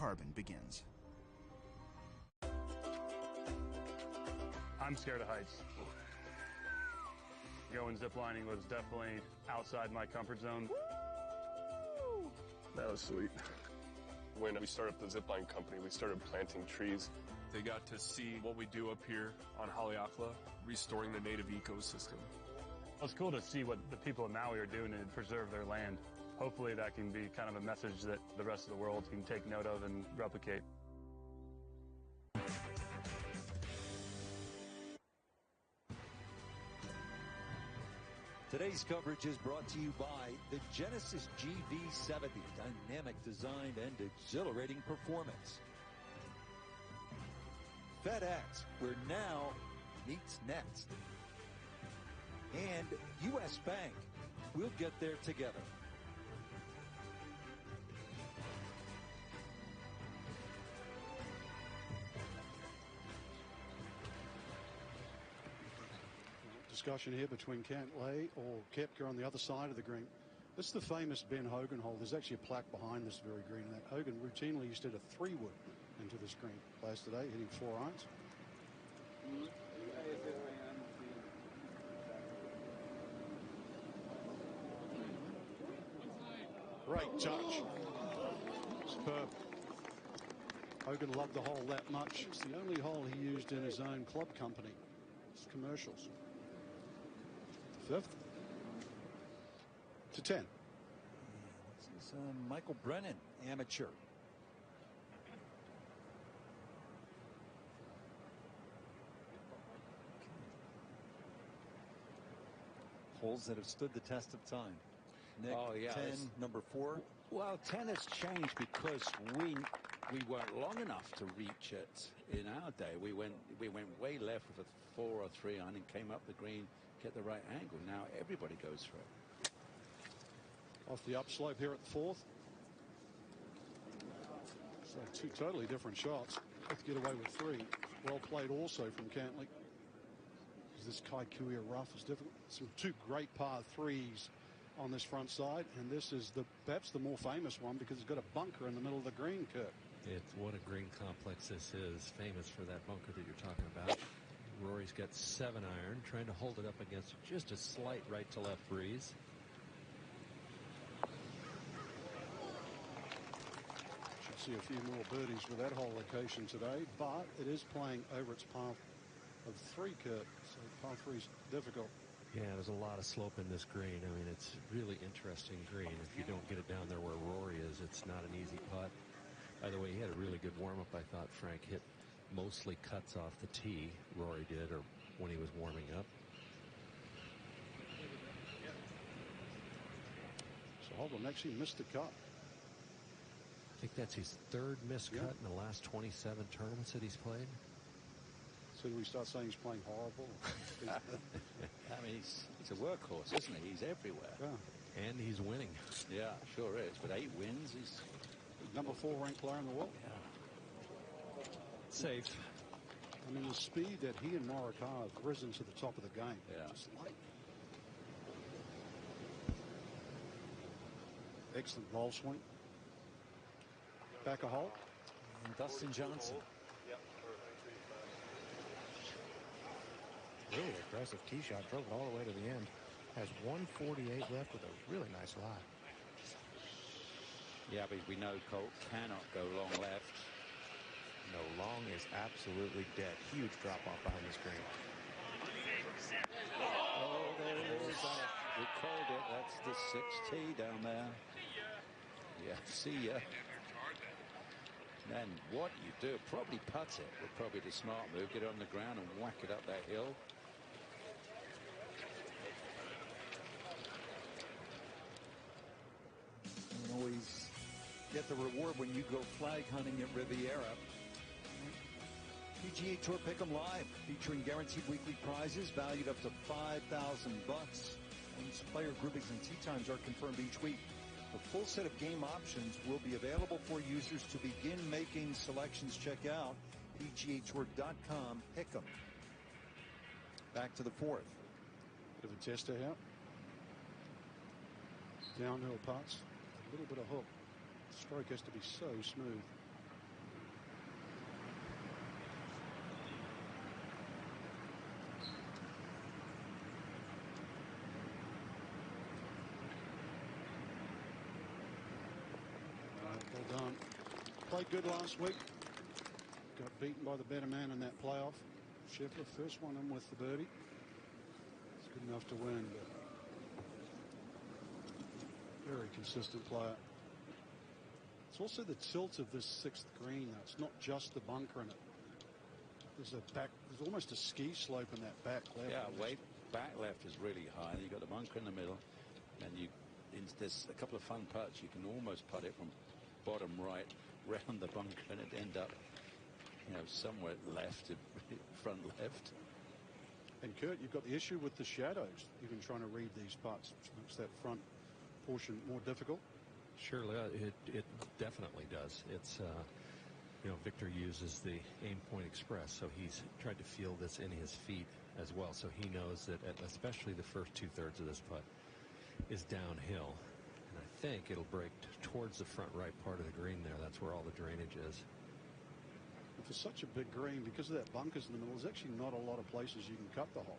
carbon begins. I'm scared of heights. Going ziplining was definitely outside my comfort zone. Woo! That was sweet. When we started up the zipline company, we started planting trees. They got to see what we do up here on Haleakala, restoring the native ecosystem. It's cool to see what the people of Maui are doing to preserve their land. Hopefully that can be kind of a message that the rest of the world can take note of and replicate. Today's coverage is brought to you by the Genesis GV70, dynamic design and exhilarating performance. FedEx, where now meets next. And U.S. Bank, we'll get there together. Discussion here between Cantlay or Koepka on the other side of the green. This is the famous Ben Hogan hole. There's actually a plaque behind this very green. And that Hogan routinely used to hit a 3-wood into this green. Players today hitting 4 irons. Great touch. Superb. Hogan loved the hole that much. It's the only hole he used in his own club company. It's commercials. 5th to 10. This is Michael Brennan, amateur. Holes that have stood the test of time. Nick, oh, yeah, 10, number 4. Well, 10 has changed because we weren't long enough to reach it in our day. We went way left with a 4 or 3 iron and came up the green, get the right angle. Now everybody goes for it. Off the upslope here at the 4th. So 2 totally different shots. Both get away with 3. Well played also from Cantlay. This Kaikuya rough is difficult. Some 2 great par 3s on this front side, and this is perhaps the more famous one because it's got a bunker in the middle of the green, Kurt. It's what a green complex this is. Famous for that bunker that you're talking about. Rory's got 7 iron, trying to hold it up against just a slight right to left breeze. Should see a few more birdies with that hole location today, but it is playing over its path of 3, Kurt. So par 3's difficult. Yeah, there's a lot of slope in this green. I mean, it's really interesting green. If you don't get it down there where Rory is, it's not an easy putt. By the way, he had a really good warm-up, I thought. Frank hit mostly cuts off the tee. Rory did, or when he was warming up. So Hovland actually missed the cut. I think that's his 3rd missed cut in the last 27 tournaments that he's played. So do we start saying he's playing horrible? I mean, he's a workhorse, isn't he? He's everywhere. Yeah. And he's winning. Yeah, sure is. With 8 wins, he's number 4 ranked player in the world. Yeah. Safe. I mean, the speed that he and Morikawa have risen to the top of the game. Yeah. Just like excellent ball swing. Back a hole. And Dustin Johnson. Really aggressive tee shot, drove it all the way to the end. Has 148 left with a really nice lie. Yeah, but we know Colt cannot go long left. No, long is absolutely dead. Huge drop off behind the screen. Oh, there it is. We called it. That's the 6th tee down there. Yeah, see ya. And what you do, probably putt it would probably be the smart move. Get it on the ground and whack it up that hill. You always get the reward when you go flag hunting at Riviera. PGA Tour Pick'em Live, featuring guaranteed weekly prizes valued up to $5,000. And player groupings and tee times are confirmed each week. A full set of game options will be available for users to begin making selections. Check out PGAtour.com Pick'em. Back to the 4th. Bit of a tester here. Downhill putts. A little bit of hook. The stroke has to be so smooth. Played good last week. Got beaten by the better man in that playoff. Scheffler, first one in with the birdie. It's good enough to win, but very consistent player. It's also the tilt of this sixth green, though. It's not just the bunker in it. There's almost a ski slope in that back left. Yeah, way back left is really high. And you've got the bunker in the middle, and there's a couple of fun putts. You can almost putt it from bottom right round the bunker, and it end up, somewhere left, front left. And Kurt, you've got the issue with the shadows, even trying to read these putts, which makes that front portion more difficult. Surely, it definitely does. It's Victor uses the aim point express, so he's tried to feel this in his feet as well, so he knows that especially the first 2/3 of this putt is downhill, and I think it'll break towards the front right part of the green there. That's where all the drainage is. And for such a big green, because of that bunkers in the middle, there's actually not a lot of places you can cut the hole.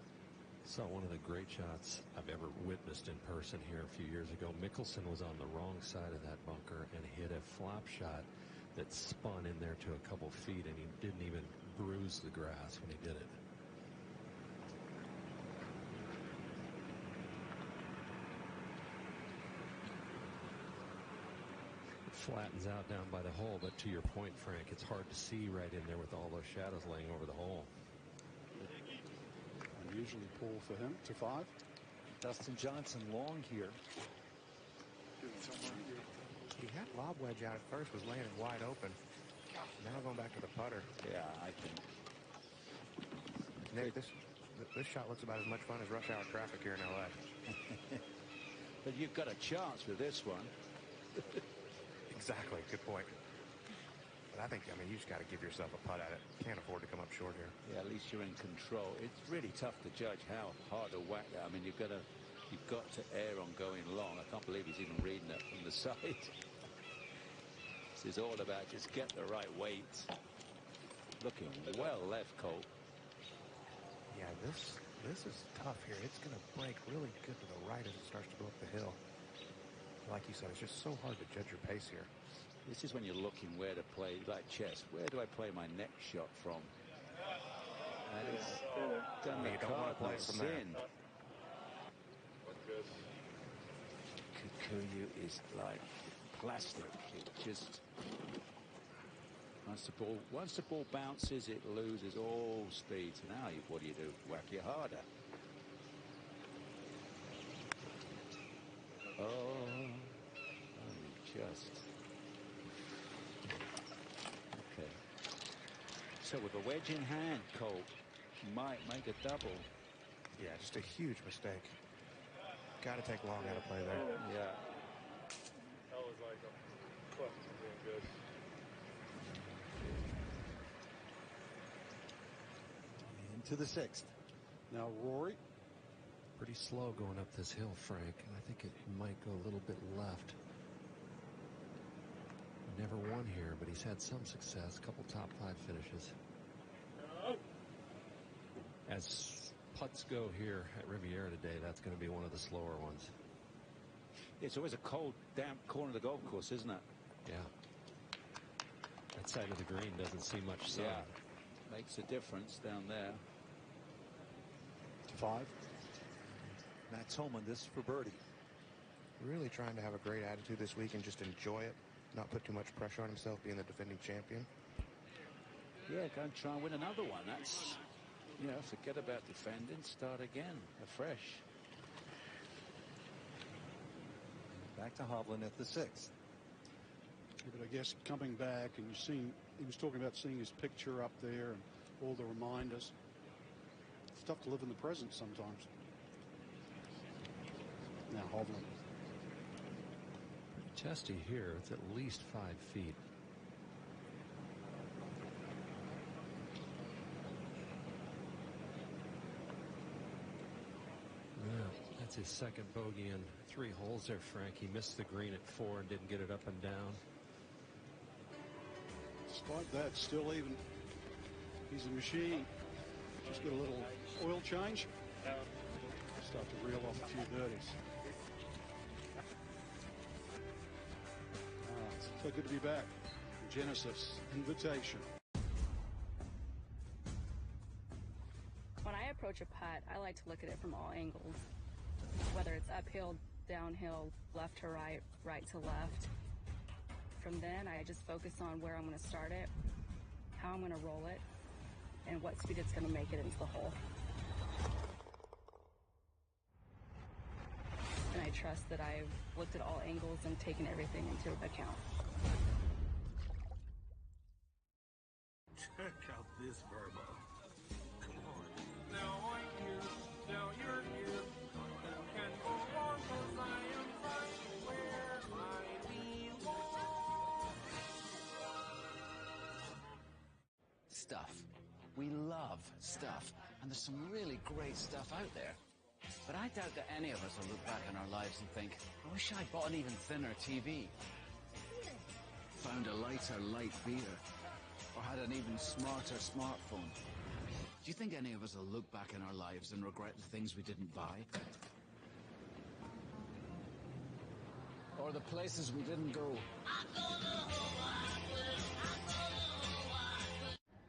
Saw one of the great shots I've ever witnessed in person here a few years ago. Mickelson was on the wrong side of that bunker and hit a flop shot that spun in there to a couple feet, and he didn't even bruise the grass when he did it. It flattens out down by the hole, but to your point, Frank, it's hard to see right in there with all those shadows laying over the hole. Usually pull for him to 5. Dustin Johnson long here. He had lob wedge out at first, was laying it wide open. Now going back to the putter. Yeah, I think. Nick, this shot looks about as much fun as rush hour traffic here in LA. But you've got a chance with this one. Exactly. Good point. But I think, you just got to give yourself a putt at it. Can't afford to come up short here. Yeah, at least you're in control. It's really tough to judge how hard to whack that. You've got to err on going long. I can't believe he's even reading it from the side. This is all about just get the right weight. Looking well left, Colt. Yeah, this is tough here. It's going to break really good to the right as it starts to go up the hill. Like you said, it's just so hard to judge your pace here. This is when you're looking where to play, like chess. Where do I play my next shot from? And it's done the cardinal sin. Kikuyu is like plastic. It just once the ball bounces, it loses all speed. So now what do? Whack it harder. Just. Okay. So with a wedge in hand, Colt might make a double. Yeah, just a huge mistake. Got to take long out of play there. Yeah. That was like a clutch doing good. Into the 6th. Now Rory. Pretty slow going up this hill, Frank, and I think it might go a little bit left. Never won here, but he's had some success. A couple top 5 finishes. As putts go here at Riviera today, that's going to be one of the slower ones. It's always a cold, damp corner of the golf course, isn't it? Yeah. That side of the green doesn't see much sun. Yeah. Makes a difference down there. To 5. Matt Tolman, this for birdie. Really trying to have a great attitude this week and just enjoy it. Not put too much pressure on himself being the defending champion. Yeah, go and try and win another one. That's, forget about defending. Start again, afresh. Back to Hovland at the 6th. Yeah, but I guess coming back, and he was talking about seeing his picture up there and all the reminders. It's tough to live in the present sometimes. Now Hovland. Testy here. It's at least 5 feet. Yeah, that's his second bogey in 3 holes there, Frank. He missed the green at 4 and didn't get it up and down. Despite that, still even. He's a machine. Just get a little oil change. Start to reel off a few birdies. So good to be back. Genesis Invitation. When I approach a putt, I like to look at it from all angles, whether it's uphill, downhill, left to right, right to left. From then, I just focus on where I'm going to start it, how I'm going to roll it, and what speed it's going to make it into the hole. And I trust that I've looked at all angles and taken everything into account. Check out this verbo. Come on. Now I'm here, now you're here. Can go on 'cause I am right where I belong. Stuff. We love stuff. And there's some really great stuff out there. But I doubt that any of us will look back on our lives and think, I wish I'd bought an even thinner TV. Found a lighter light beer. Or had an even smarter smartphone. Do you think any of us will look back in our lives and regret the things we didn't buy? Or the places we didn't go?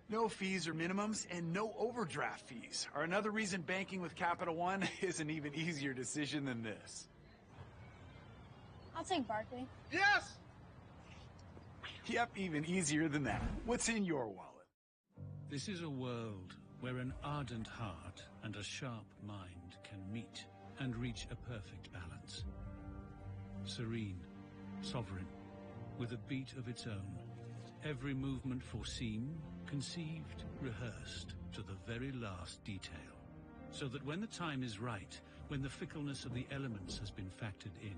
No fees or minimums and no overdraft fees are another reason banking with Capital One is an even easier decision than this. I'll take Barkley. Yes! Yep, even easier than that. What's in your wallet? This is a world where an ardent heart and a sharp mind can meet and reach a perfect balance. Serene, sovereign, with a beat of its own. Every movement foreseen, conceived, rehearsed to the very last detail. So that when the time is right, when the fickleness of the elements has been factored in,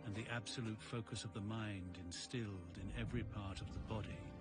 and the absolute focus of the mind instilled in every part of the body,